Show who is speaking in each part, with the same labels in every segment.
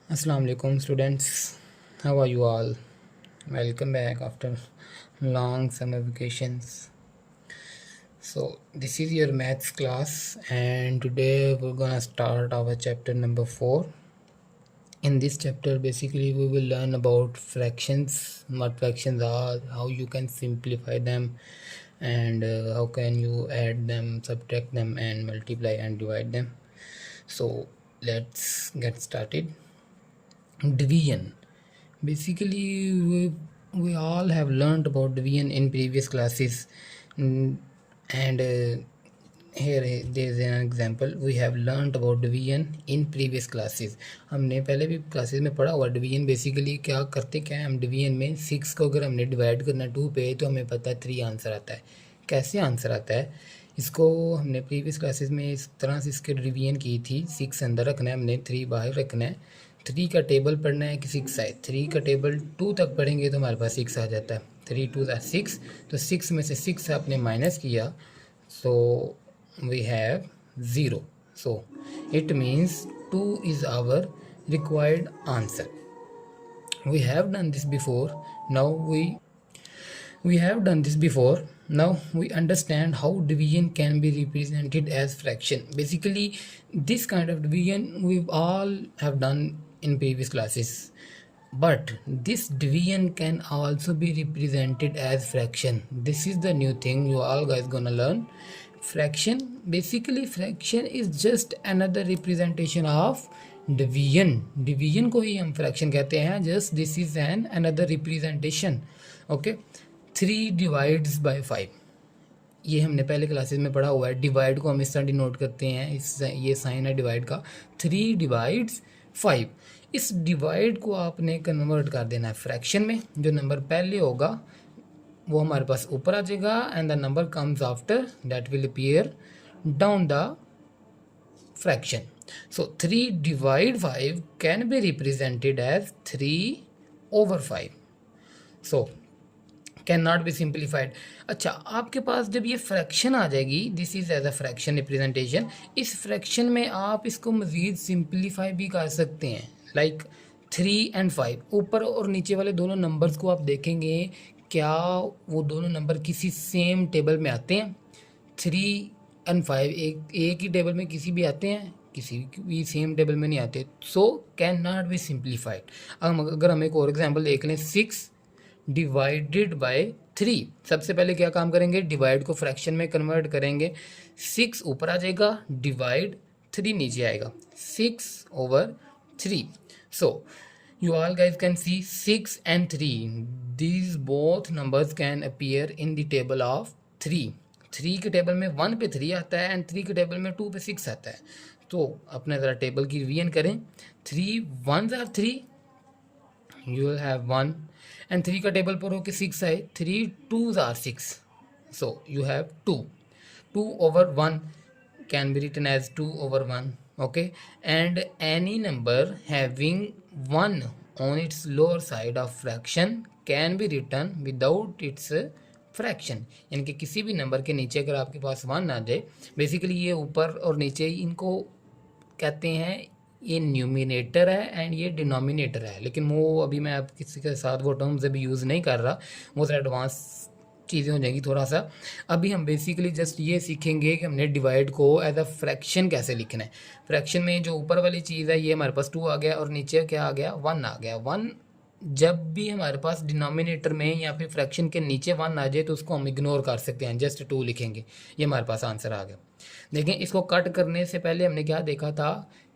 Speaker 1: Assalamu alaikum students, how are you all? Welcome back after long summer vacations. So this is your maths class and today we're gonna start our chapter number 4. In this chapter basically we will learn about fractions, what fractions are, how you can simplify them, and how can you add them, subtract them, and multiply and divide them. So let's get started. Division. Basically, we all have learned about division in previous classes. And here there is an example. We have learned about division in previous classes. हमने पहले भी classes में पढ़ा हुआ division. Basically क्या करते क्या है, हम डिवीजन में 6 को अगर हमने डिवाइड करना 2 पे तो हमें पता है 3 आंसर आता है. कैसे आंसर आता है, इसको हमने प्रीवियस क्लासेस में इस तरह से इसके रिवीजन की थी. 6 अंदर रखना है हमने, 3 बाहर रखना है. 3 का टेबल पढ़ना है कि 6 आए. 3 का टेबल 2 तक पढ़ेंगे तो हमारे पास 6 आ जाता है. 3 2 6, तो 6 में से 6 आपने माइनस किया, so we have 0. So it means 2 is our required answer. We have done this before. Now we have done this before. Now we understand how division can be represented as fraction. Basically, this kind of division we all have done in previous classes. But this division can also be represented as fraction. This is the new thing you all guys gonna learn. Fraction. Basically, fraction is just another representation of division. Division को ही हम fraction कहते हैं. Just this is an another representation. Okay. 3 divides by 5. ये हमने पहले classes में पढ़ा हुआ है. डिवाइड को हम इस तरह डिनोट करते हैं, ये साइन है डिवाइड का. 3 डिवाइड्स 5. इस डिवाइड को आपने कन्वर्ट कर देना है फ्रैक्शन में. जो नंबर पहले होगा वो हमारे पास ऊपर आ जाएगा and the number comes after that will appear down the fraction. So 3 divide 5 can be represented as 3 over 5. So can not be simplified. अच्छा, आपके पास जब ये फ्रैक्शन आ जाएगी, this is as a fraction representation. इस फ्रैक्शन में आप इसको मज़ीद सिंप्लीफाई भी कर सकते हैं. लाइक 3 and 5, ऊपर और नीचे वाले दोनों नंबर्स को आप देखेंगे क्या वो दोनों नंबर किसी सेम टेबल में आते हैं. 3 and 5 एक ही टेबल में किसी भी आते हैं, किसी भी सेम टेबल में नहीं आते. सो कैन नॉट बी सिंप्लीफाइड. अगर हम एक और एग्जांपल देख लें, 6 डिवाइडेड बाय 3. सबसे पहले क्या काम करेंगे, डिवाइड को फ्रैक्शन में कन्वर्ट करेंगे. 6 ऊपर आ जाएगा, डिवाइड 3 नीचे आएगा. 6 over 3. So you all guys can see 6 and 3. These both numbers can appear in the table of 3. 3 के टेबल में 1 पे 3 आता है एंड 3 के टेबल में 2 पे 6 आता है. तो अपने ज़रा टेबल की रिवीजन करें. 3 1s are 3, you will have 1, and 3 का टेबल पर हो के 6 आए. 3 2s are 6, so you have 2. 2 over 1 can be written as 2 over 1. Okay, and any number having 1 on its lower side of fraction can be written without its fraction. यानी कि किसी भी number के नीचे अगर आपके पास 1 आ जाए, बेसिकली ये ऊपर और नीचे इनको कहते हैं, ये न्यूमिनेटर है एंड ये डिनोमिनेटर है. लेकिन वो अभी मैं आप किसी के साथ वो टर्म्स अभी यूज़ नहीं कर रहा, वो ज़रा एडवांस चीज़ें हो जाएंगी थोड़ा सा. अभी हम बेसिकली जस्ट ये सीखेंगे कि हमने डिवाइड को एज अ फ्रैक्शन कैसे लिखना है. फ्रैक्शन में जो ऊपर वाली चीज़ है ये हमारे पास 2 आ गया और नीचे क्या आ गया, 1 आ गया. 1 जब भी हमारे पास डिनोमिनेटर में या फिर फ्रैक्शन के नीचे 1 आ जाए तो उसको हम इग्नोर कर सकते हैं, जस्ट 2 लिखेंगे. ये हमारे पास आंसर आ गया. देखें, इसको कट करने से पहले हमने क्या देखा था,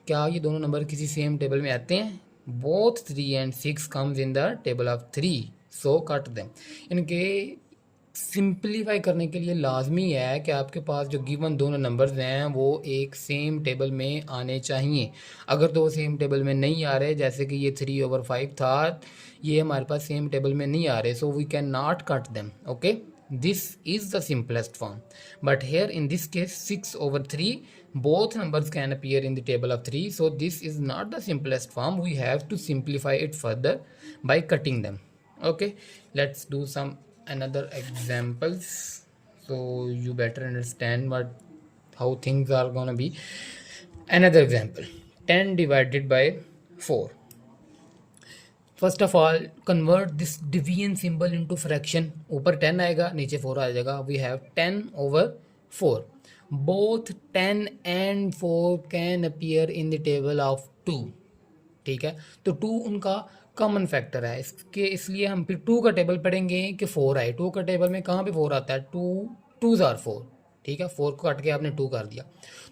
Speaker 1: क्या ये दोनों नंबर किसी सेम टेबल में आते हैं. Both 3 and 6 comes in the table of 3, so cut them. इनके सिंप्लीफाई करने के लिए लाजमी है कि आपके पास जो गिवन दोनों नंबर्स हैं वो एक सेम टेबल में आने चाहिए. अगर तो वो सेम टेबल में नहीं आ रहे, जैसे कि ये 3 over 5 था, ये हमारे पास सेम टेबल में नहीं आ रहे, so we can not cut them. Okay, this is the simplest form. But here in this case 6 over 3, both numbers can appear in the table of 3, so this is not the simplest form. We have to simplify it further by cutting them. Okay, let's do some another examples so you better understand how things are gonna be. Another example, 10 divided by 4. First of all convert this division symbol into fraction. ऊपर 10 आएगा, नीचे 4 आ जाएगा। We have 10/4। Both 10 and 4 can appear in the table of 2। ठीक है, तो 2 उनका common factor है, इसके इसलिए हम फिर 2 का टेबल पढ़ेंगे कि 4 आए। 2 का टेबल में कहाँ पे 4 आता है? 2 2s आर 4। ठीक है, 4 को काट के आपने 2 कर दिया,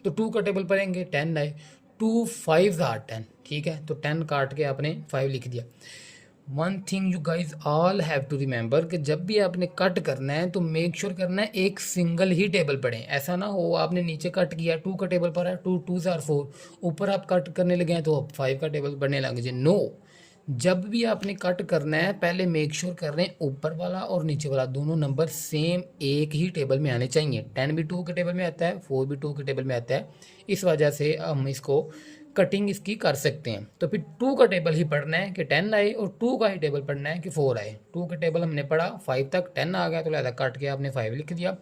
Speaker 1: तो 2 का टेबल पढ़ेंगे, 10 आए। 2 5s आर 10। ठीक है, तो 10 काट के आपने 5 लिख दिया। One thing you guys all have to remember कि जब भी आपने कट करना है तो मेक श्योर करना है एक सिंगल ही टेबल पढ़ें। ऐसा ना हो आपने नीचे कट किया, 2 का टेबल पढ़ा है, 2 2s आर 4, ऊपर आप कट करने लगे हैं तो 5 का टेबल पढ़ने लगे जी। नो, जब भी आपने कट करना है पहले मेक श्योर कर रहे हैं ऊपर वाला और नीचे वाला दोनों नंबर सेम एक ही टेबल में आने चाहिए। 10 भी 2 के टेबल में आता है, 4 भी 2 के टेबल में आता है। इस वजह से हम इसको कटिंग इसकी कर सकते हैं। तो फिर 2 का टेबल ही पढ़ना है कि 10 आए, और 2 का ही टेबल पढ़ना है कि 4 आए। 2 का टेबल हमने पढ़ा 5 तक, 10 आ गया तो लिहाजा काट के आपने 5 लिख दिया।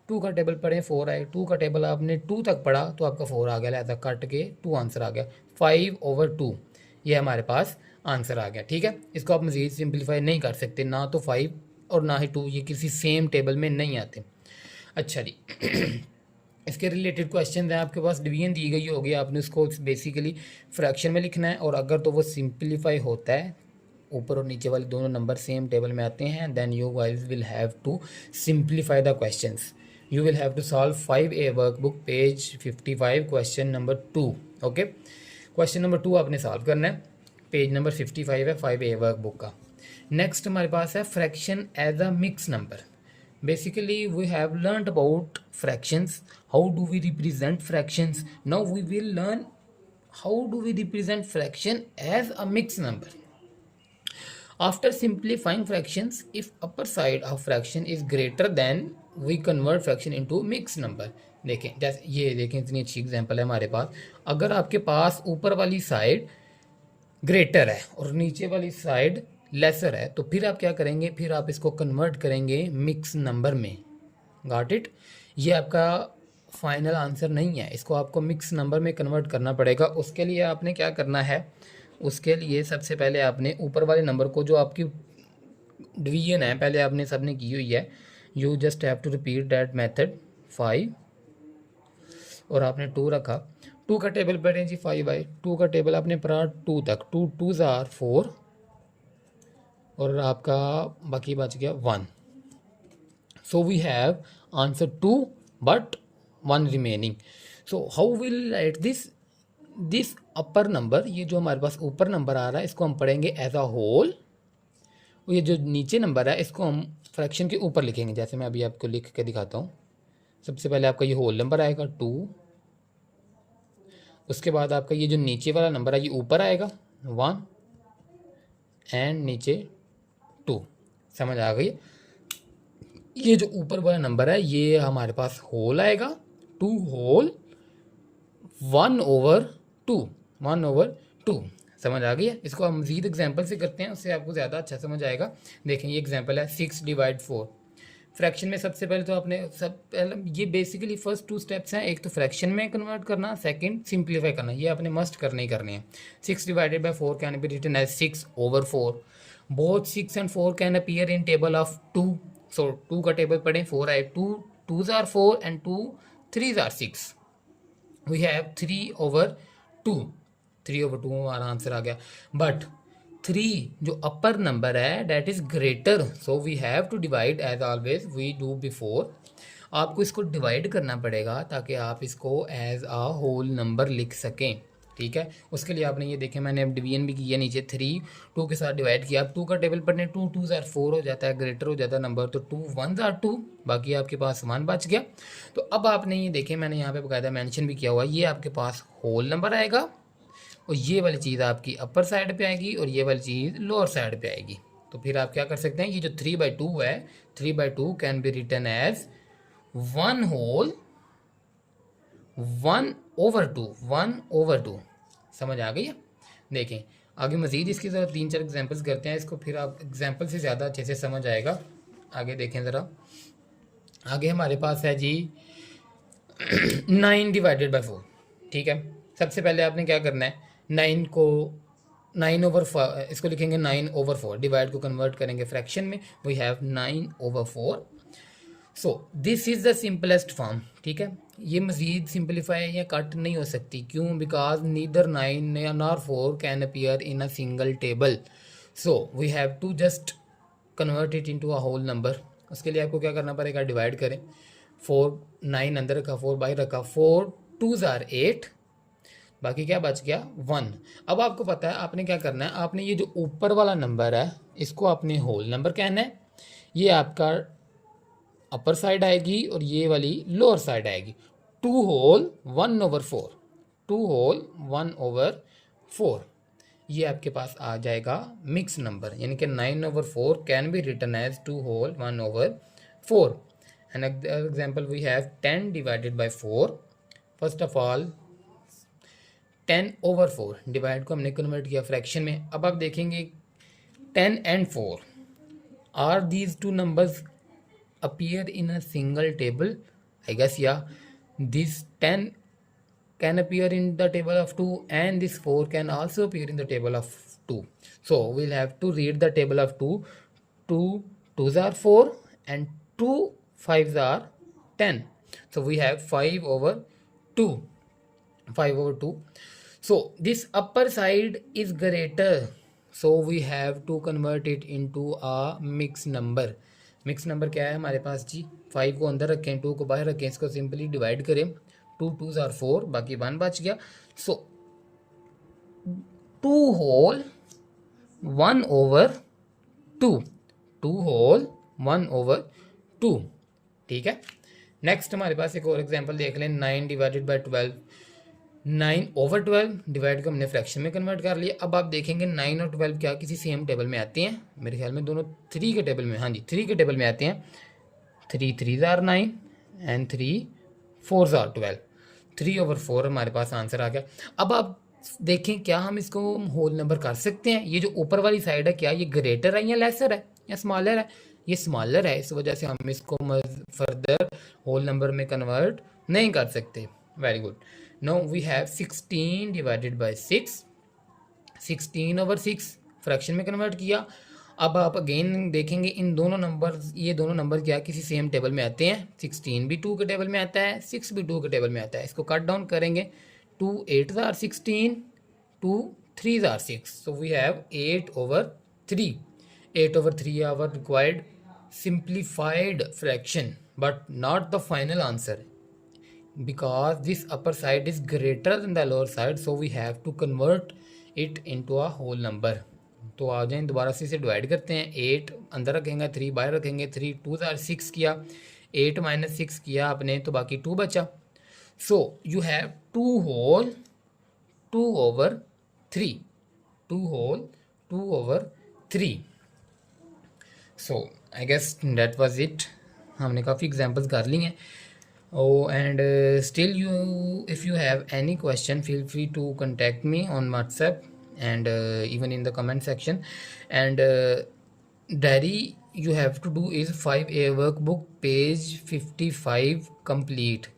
Speaker 1: 2 का टेबल पढ़े 4 आए, 2 का टेबल आपने 2 तक पढ़ा तो आपका 4 आ गया, लिहाजा काट के 2 आंसर आ गया। 5/2 ये हमारे पास आंसर आ गया। ठीक है, इसको आप मज़ीद सिंप्लीफाई नहीं कर सकते, ना तो 5 और ना ही 2 ये किसी सेम टेबल में नहीं आते। अच्छा जी इसके रिलेटेड क्वेश्चन हैं आपके पास, डिवीजन दी गई होगी, आपने उसको बेसिकली फ्रैक्शन में लिखना है, और अगर तो वो सिंप्लीफाई होता है, ऊपर और नीचे वाले दोनों नंबर सेम टेबल में आते हैं, then you guys will have to simplify the questions. You will have to solve 5A workbook page 55 question number 2। Okay, question number 2 आपने सॉल्व करना है, पेज नंबर 55 है 5A वर्कबुक का। नेक्स्ट हमारे पास है fraction as a mix number. Basically, we have learned about fractions. How do we represent fractions? Now we will learn how do we represent fraction as a mixed number. After simplifying fractions, if upper side of fraction is greater than, we convert fraction into mixed number. देखें, जैसे ये देखें, इतनी अच्छी example है हमारे पास। अगर आपके पास ऊपर वाली साइड ग्रेटर है और नीचे वाली साइड लेसर है, तो फिर आप क्या करेंगे? फिर आप इसको कन्वर्ट करेंगे मिक्स नंबर में। Got it? ये आपका फाइनल आंसर नहीं है, इसको आपको मिक्स नंबर में कन्वर्ट करना पड़ेगा। उसके लिए आपने क्या करना है? उसके लिए सबसे पहले आपने ऊपर वाले नंबर को, जो आपकी डिवीजन है पहले आपने सबने की हुई है, you just have to repeat that method. 5 और आपने 2 रखा, 2 का टेबल पढ़ें जी 5 बाई 2 का टेबल आपने पढ़ा 2 तक, 2 2s आर 4 और आपका बाकी बच गया 1। So we have answer 2 but 1 remaining. So how will write this upper number? ये जो हमारे पास ऊपर नंबर आ रहा है इसको हम पढ़ेंगे एज अ होल, और ये जो नीचे नंबर है इसको हम फ्रैक्शन के ऊपर लिखेंगे। जैसे मैं अभी आपको लिख के दिखाता हूँ। सबसे पहले आपका ये होल नंबर आएगा 2, उसके बाद आपका ये जो नीचे वाला नंबर है ये ऊपर आएगा 1 एंड नीचे 2। समझ आ गई? ये जो ऊपर वाला नंबर है ये हमारे पास होल आएगा, 2 होल 1/2, 1/2। समझ आ गई है? इसको हम मज़ीद एग्जांपल से करते हैं, उससे आपको ज़्यादा अच्छा समझ आएगा। देखें ये एग्जांपल है 6/4। फ्रैक्शन में सबसे पहले तो आपने ये बेसिकली फर्स्ट 2 स्टेप्स हैं, एक तो फ्रैक्शन में कन्वर्ट करना, सेकंड सिंप्लीफाई करना। ये आपने मस्ट करने ही करने हैं। 6/4 can be written as 6/4। Both 6 and 4 can appear in table of 2। So 2 का टेबल पढ़ें, 4 आए, 2 2s are 4 and 2 3s are 6। We have 3/2। 3/2 हमारा आंसर आ गया। बट 3 जो अपर नंबर है that is greater, so we have to divide as always we do before. आपको इसको डिवाइड करना पड़ेगा ताकि आप इसको एज अ होल नंबर लिख सकें। ठीक है, उसके लिए आपने ये देखें, मैंने अब डिवीजन भी किया, नीचे 3 2 के साथ डिवाइड किया। आप 2 का टेबल पढ़ने, 2 2s आर 4 हो जाता है, ग्रेटर हो जाता है नंबर, तो 2 1s आर 2, बाकी आपके पास 1 बच गया। तो अब आपने ये देखें, मैंने यहाँ पे बाकायदा मेंशन भी किया हुआ, ये आपके पास होल नंबर आएगा और ये वाली चीज़ आपकी अपर साइड पे आएगी और ये वाली चीज़ लोअर साइड पे आएगी। तो फिर आप क्या कर सकते हैं? ये जो 3/2 है, 3/2 can be written as 1 whole 1/2। समझ आ गई है? देखें आगे मज़ीद इसकी ज़रा 3-4 एग्जांपल्स करते हैं इसको, फिर आप एग्जांपल से ज़्यादा अच्छे से समझ आएगा। आगे देखें ज़रा, आगे हमारे पास है जी 9/4। ठीक है, सबसे पहले आपने क्या करना है? 9 को 9/4, इसको लिखेंगे 9/4, डिवाइड को कन्वर्ट करेंगे फ्रैक्शन में, we have 9/4। So this is the simplest form, ठीक है। ये मज़ीद सिंपलीफाई या कट नहीं हो सकती, क्यों? Because neither 9 nor 4 can appear in a single table, so we have to just convert it into a whole number. उसके लिए आपको क्या करना पड़ेगा, डिवाइड करें। 4 9 अंदर रखा, 4 बाहर रखा, 4 2s are 8, बाकी क्या बच गया 1। अब आपको पता है आपने क्या करना है, आपने ये जो ऊपर वाला नंबर है इसको आपने होल नंबर कहना है, ये आपका अपर साइड आएगी और ये वाली लोअर साइड आएगी। 2 होल 1/4, 2 होल 1/4, ये आपके पास आ जाएगा मिक्स नंबर, यानी कि 9/4 can be written as 2 whole 1/4। An example we have 10 divided by 4। First of all 10/4 divide को हमने कन्वर्ट किया फ्रैक्शन में। अब आप देखेंगे 10 and 4, are these two numbers appear in a single table? I guess yeah. This 10 can appear in the table of 2 and this 4 can also appear in the table of 2. So we'll have to read the table of 2. 2 2s are 4 and 2 5s are 10. So we have 5/2. 5/2. So this upper side is greater. So we have to convert it into a mixed number. Mix number क्या है हमारे पास जी, 5 को अंदर रखें, 2 को बाहर रखें, इसको सिंपली डिवाइड करें, 2 2s are 4, बाकी 1 बच गया। सो 2 होल 1/2, 2 होल 1/2, ठीक है। नेक्स्ट हमारे पास एक और एग्जांपल देख लें, 9 डिवाइडेड बाई 12। 9/12 डिवाइड को हमने फ्रैक्शन में कन्वर्ट कर लिया। अब आप देखेंगे 9 और 12 क्या किसी सेम टेबल में आते हैं? मेरे ख्याल में दोनों 3 के टेबल में, हाँ जी 3 के टेबल में आते हैं। 3 3s are 9 and 3 4s are 12। 3/4 हमारे पास आंसर आ गया। अब आप देखें क्या हम इसको होल नंबर कर सकते हैं? ये जो ऊपर वाली साइड है क्या ये ग्रेटर है या लेसर है या स्मॉलर है? ये स्मॉलर है, इस वजह से हम इसको फर्दर होल नंबर में कन्वर्ट नहीं कर सकते। Very good. Now we have 16 divided by 6, 16/6 fraction में कन्वर्ट किया। अब आप अगेन देखेंगे इन दोनों नंबर, ये दोनों नंबर क्या किसी सेम टेबल में आते हैं। 16 भी 2 के टेबल में आता है, 6 भी 2 के टेबल में आता है। इसको कट डाउन करेंगे, 2 8s are 16, 2 3s are 6, so we have 8/3। 8/3 our required simplified fraction but not the final answer, because this upper side is greater than the lower side, so we have to convert it into a whole number। तो आ जाएं दोबारा से इसे divide करते हैं। 8 अंदर रखेंगे, 3 बाहर रखेंगे, 3 2s are 6 किया, 8 - 6 किया आपने तो बाकी 2 बचा। So you have 2 whole 2/3, 2 whole 2/3। So I guess that was it. हमने काफ़ी एग्जांपल्स कर ली हैं। Oh, and still if you have any question, feel free to contact me on WhatsApp and even in the comment section. And diary you have to do is 5A workbook page 55 complete.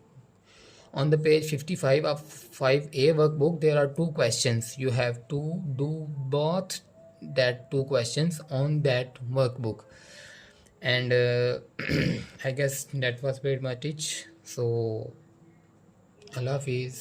Speaker 1: On the page 55 of 5A workbook there are 2 questions. You have to do both that 2 questions on that workbook. And I guess that was pretty much it. So Allah Hafiz.